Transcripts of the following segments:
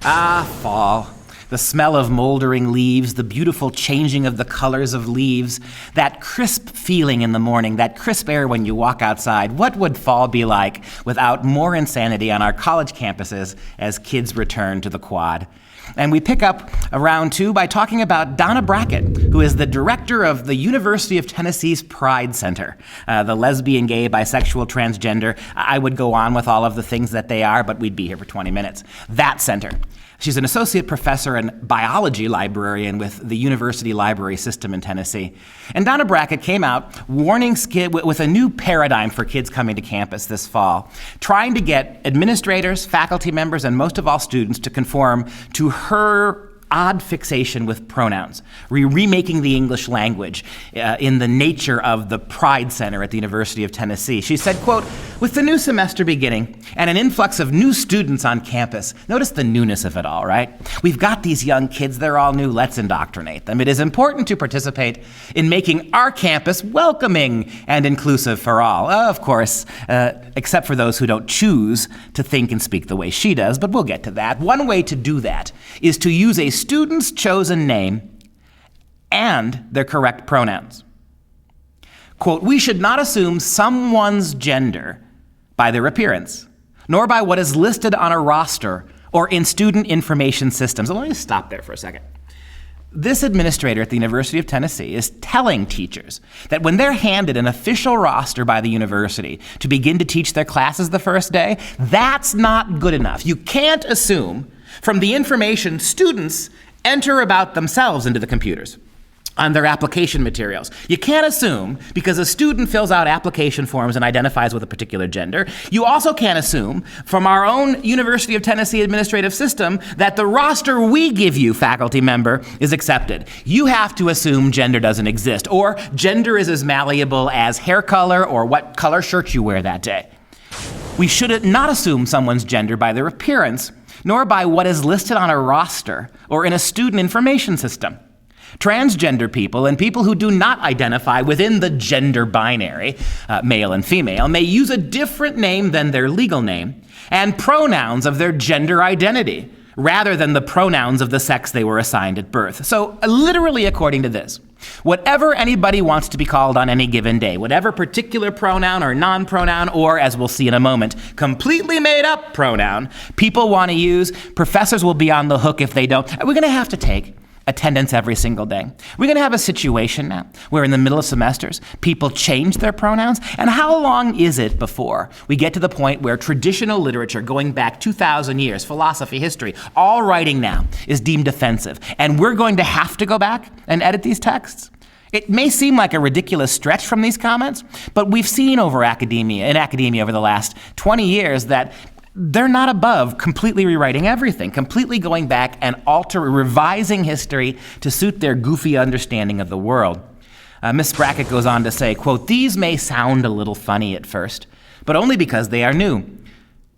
Ah, fall. The smell of moldering leaves, the beautiful changing of the colors of leaves, that crisp feeling in the morning, that crisp air when you walk outside. What would fall be like without more insanity on our college campuses as kids return to the quad? And we pick up round two by talking about Donna Brackett, who is the director of the University of Tennessee's Pride Center. The lesbian, gay, bisexual, transgender. I would go on with all of the things that they are, but we'd be here for 20 minutes. That center. She's an associate professor and biology librarian with the University Library System in Tennessee. And Donna Brackett came out warning with a new paradigm for kids coming to campus this fall, trying to get administrators, faculty members, and most of all students to conform to her odd fixation with pronouns, remaking the English language in the nature of the Pride Center at the University of Tennessee. She said, quote, "With the new semester beginning and an influx of new students on campus," notice the newness of it all, right? "We've got these young kids, they're all new, let's indoctrinate them. It is important to participate in making our campus welcoming and inclusive for all." Of course, except for those who don't choose to think and speak the way she does, but we'll get to that. One way to do that is to use a student's chosen name and their correct pronouns. Quote, "We should not assume someone's gender by their appearance, nor by what is listed on a roster or in student information systems." Let me stop there for a second. This administrator at the University of Tennessee is telling teachers that when they're handed an official roster by the university to begin to teach their classes the first day, that's not good enough. You can't assume from the information students enter about themselves into the computers on their application materials. You can't assume because a student fills out application forms and identifies with a particular gender. You also can't assume from our own University of Tennessee administrative system that the roster we give you, faculty member, is accepted. You have to assume gender doesn't exist, or gender is as malleable as hair color or what color shirt you wear that day. We should not assume someone's gender by their appearance, nor by what is listed on a roster or in a student information system. Transgender people and people who do not identify within the gender binary, male and female, may use a different name than their legal name and pronouns of their gender identity, rather than the pronouns of the sex they were assigned at birth. So literally according to this, whatever anybody wants to be called on any given day, whatever particular pronoun or non-pronoun, or as we'll see in a moment, completely made up pronoun people want to use, professors will be on the hook if they don't. We're going to have to take attendance every single day. We're going to have a situation now where in the middle of semesters, people change their pronouns. And how long is it before we get to the point where traditional literature going back 2,000 years, philosophy, history, all writing now is deemed offensive? And we're going to have to go back and edit these texts? It may seem like a ridiculous stretch from these comments, but we've seen in academia over the last 20 years that they're not above completely rewriting everything, completely going back and revising history to suit their goofy understanding of the world. Ms. Brackett goes on to say, quote, "These may sound a little funny at first, but only because they are new.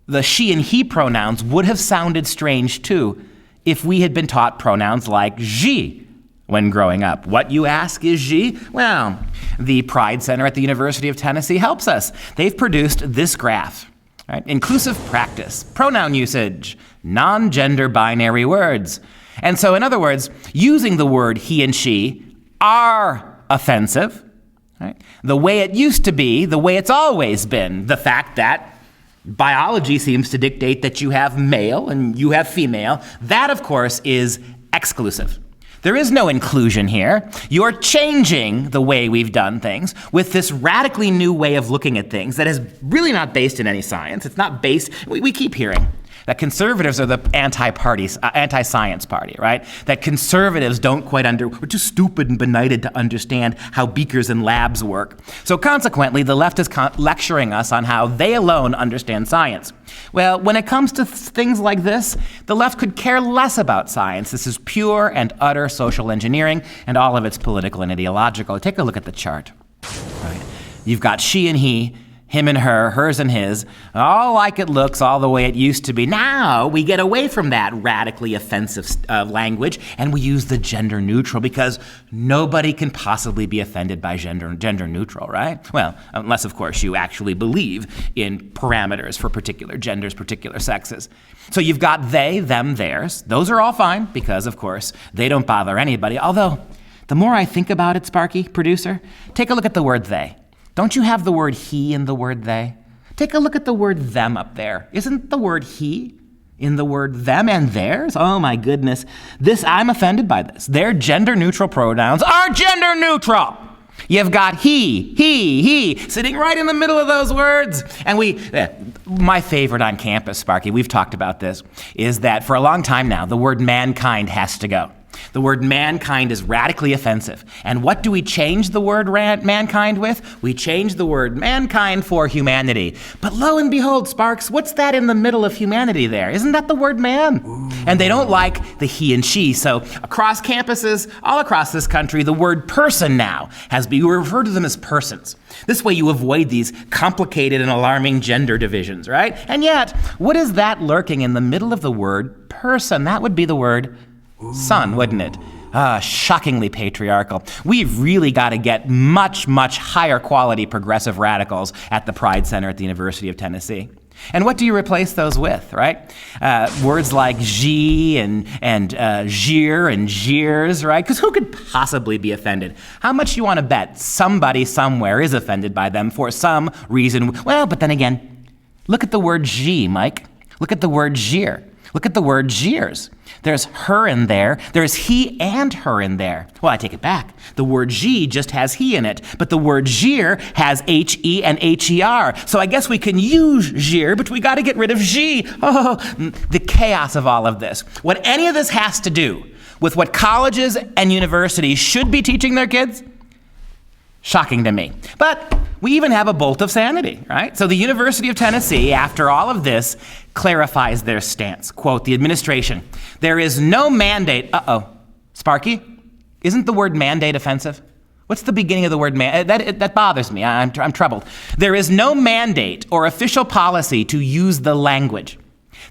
The she and he pronouns would have sounded strange too if we had been taught pronouns like je when growing up. What, you ask, is je? Well, the Pride Center at the University of Tennessee helps us. They've produced this graph. Right? Inclusive practice, pronoun usage, non-gender binary words. And so in other words, using the word he and she are offensive, right? The way it used to be, the way it's always been, the fact that biology seems to dictate that you have male and you have female, that of course is exclusive. There is no inclusion here. You're changing the way we've done things with this radically new way of looking at things that is really not based in any science. It's not based, we keep hearing that conservatives are the anti-science party, right? That conservatives we're too stupid and benighted to understand how beakers and labs work. So consequently, the left is lecturing us on how they alone understand science. Well, when it comes to things like this, the left could care less about science. This is pure and utter social engineering and all of its political and ideological. Take a look at the chart. Right? You've got she and he him and her, hers and his, all like it looks, all the way it used to be. Now we get away from that radically offensive language and we use the gender neutral because nobody can possibly be offended by gender neutral, right? Well, unless, of course, you actually believe in parameters for particular genders, particular sexes. So you've got they, them, theirs. Those are all fine because, of course, they don't bother anybody. Although, the more I think about it, Sparky, producer, take a look at the word they. Don't you have the word he in the word they? Take a look at the word them up there. Isn't the word he in the word them and theirs? Oh my goodness. I'm offended by this. Their gender neutral pronouns are gender neutral. You've got he, sitting right in the middle of those words. And my favorite on campus, Sparky, we've talked about this, is that for a long time now, the word mankind has to go. The word mankind is radically offensive. And what do we change the word mankind with? We change the word mankind for humanity. But lo and behold, Sparks, what's that in the middle of humanity there? Isn't that the word man? Ooh. And they don't like the he and she. So across campuses, all across this country, the word person now we refer to them as persons. This way you avoid these complicated and alarming gender divisions, right? And yet, what is that lurking in the middle of the word person? That would be the word son, wouldn't it? Shockingly patriarchal. We've really got to get much, much higher quality progressive radicals at the Pride Center at the University of Tennessee. And what do you replace those with, right? Words like G and jeer and jeers, right? Because who could possibly be offended? How much you want to bet somebody somewhere is offended by them for some reason? Well, but then again, look at the word G, Mike. Look at the word jeer. Look at the word jeers. There's her in there. There's he and her in there. Well, I take it back. The word G just has he in it, but the word jeer has H-E and H-E-R. So I guess we can use jeer, but we got to get rid of G. Oh, the chaos of all of this. What any of this has to do with what colleges and universities should be teaching their kids? Shocking to me. But we even have a bolt of sanity, right? So the University of Tennessee, after all of this, clarifies their stance. Quote, the administration, there is no mandate. Sparky, isn't the word mandate offensive? What's the beginning of the word mandate? That bothers me. I'm troubled. There is no mandate or official policy to use the language.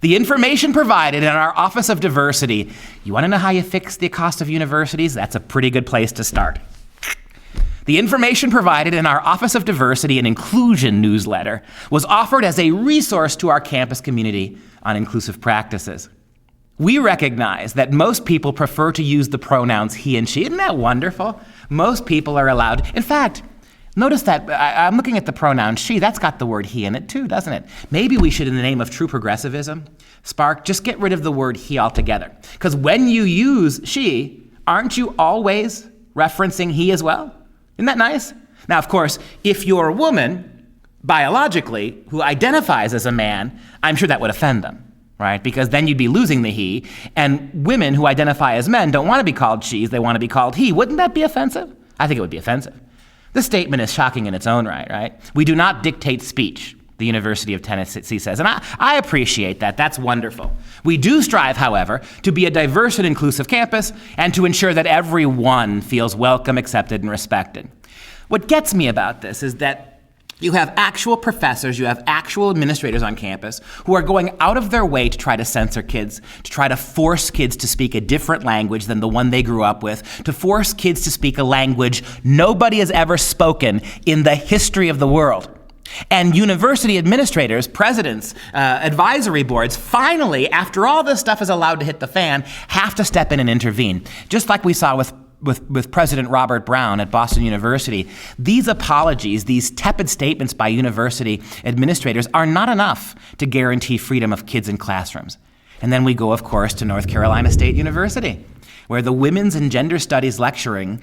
The information provided in our Office of Diversity, you want to know how you fix the cost of universities? That's a pretty good place to start. The information provided in our Office of Diversity and Inclusion newsletter was offered as a resource to our campus community on inclusive practices. We recognize that most people prefer to use the pronouns he and she. Isn't that wonderful? Most people are allowed. In fact, notice that I'm looking at the pronoun she. That's got the word he in it too, doesn't it? Maybe we should, in the name of true progressivism, Spark, just get rid of the word he altogether. Because when you use she, aren't you always referencing he as well? Isn't that nice? Now, of course, if you're a woman, biologically, who identifies as a man, I'm sure that would offend them, right? Because then you'd be losing the he, and women who identify as men don't want to be called she's, they want to be called he. Wouldn't that be offensive? I think it would be offensive. This statement is shocking in its own right? We do not dictate speech, the University of Tennessee says, and I appreciate that. That's wonderful. We do strive, however, to be a diverse and inclusive campus and to ensure that everyone feels welcome, accepted, and respected. What gets me about this is that you have actual professors, you have actual administrators on campus who are going out of their way to try to censor kids, to try to force kids to speak a different language than the one they grew up with, to force kids to speak a language nobody has ever spoken in the history of the world. And university administrators, presidents, advisory boards, finally, after all this stuff is allowed to hit the fan, have to step in and intervene. Just like we saw with President Robert Brown at Boston University, these apologies, these tepid statements by university administrators are not enough to guarantee freedom of kids in classrooms. And then we go, of course, to North Carolina State University, where the Women's and Gender Studies lecturing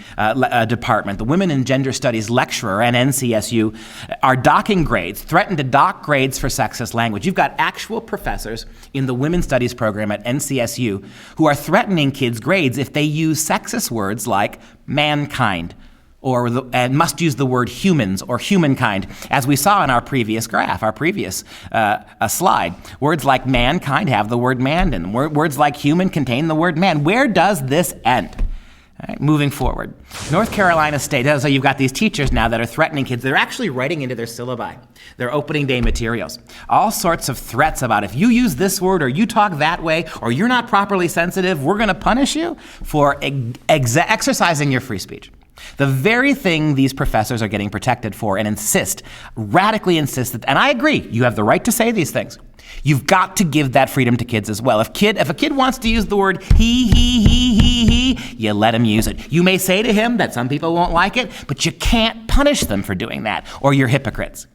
department, the Women and Gender Studies lecturer and NCSU are docking grades, threatened to dock grades for sexist language. You've got actual professors in the Women's Studies program at NCSU who are threatening kids' grades if they use sexist words like mankind, and must use the word humans or humankind, as we saw in our previous graph, our previous slide. Words like mankind have the word man in them. Words like human contain the word man. Where does this end? All right, moving forward. North Carolina State, so you've got these teachers now that are threatening kids. They're actually writing into their syllabi, their opening day materials, all sorts of threats about if you use this word or you talk that way or you're not properly sensitive, we're going to punish you for exercising your free speech. The very thing these professors are getting protected for and radically insist that, and I agree, you have the right to say these things. You've got to give that freedom to kids as well. If a kid wants to use the word he, you let him use it. You may say to him that some people won't like it, but you can't punish them for doing that, or you're hypocrites.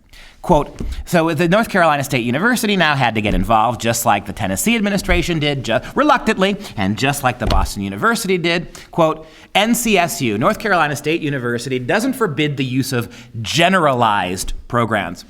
Quote, so the North Carolina State University now had to get involved, just like the Tennessee administration did, reluctantly, and just like the Boston University did. Quote, NCSU, North Carolina State University, doesn't forbid the use of generalized pronouns.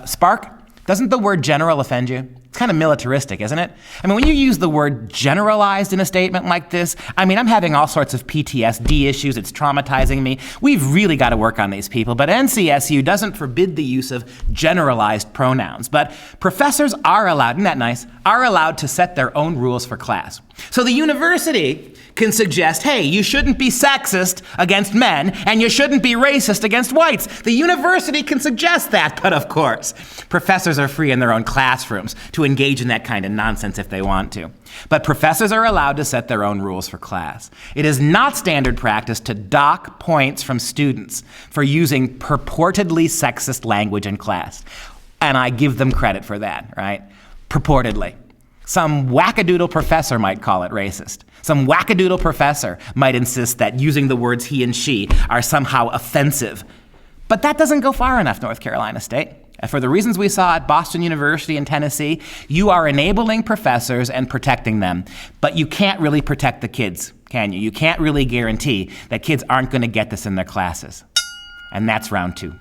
Spark, doesn't the word general offend you? It's kind of militaristic, isn't it? I mean, when you use the word generalized in a statement like this, I mean, I'm having all sorts of PTSD issues. It's traumatizing me. We've really got to work on these people. But NCSU doesn't forbid the use of generalized pronouns. But professors are allowed, isn't that nice, are allowed to set their own rules for class. So the university can suggest, hey, you shouldn't be sexist against men and you shouldn't be racist against whites. The university can suggest that, but of course, professors are free in their own classrooms to engage in that kind of nonsense if they want to. But professors are allowed to set their own rules for class. It is not standard practice to dock points from students for using purportedly sexist language in class. And I give them credit for that, right? Purportedly. Some wackadoodle professor might call it racist. Some wackadoodle professor might insist that using the words he and she are somehow offensive. But that doesn't go far enough, North Carolina State. For the reasons we saw at Boston University and Tennessee, you are enabling professors and protecting them. But you can't really protect the kids, can you? You can't really guarantee that kids aren't going to get this in their classes. And that's round 2.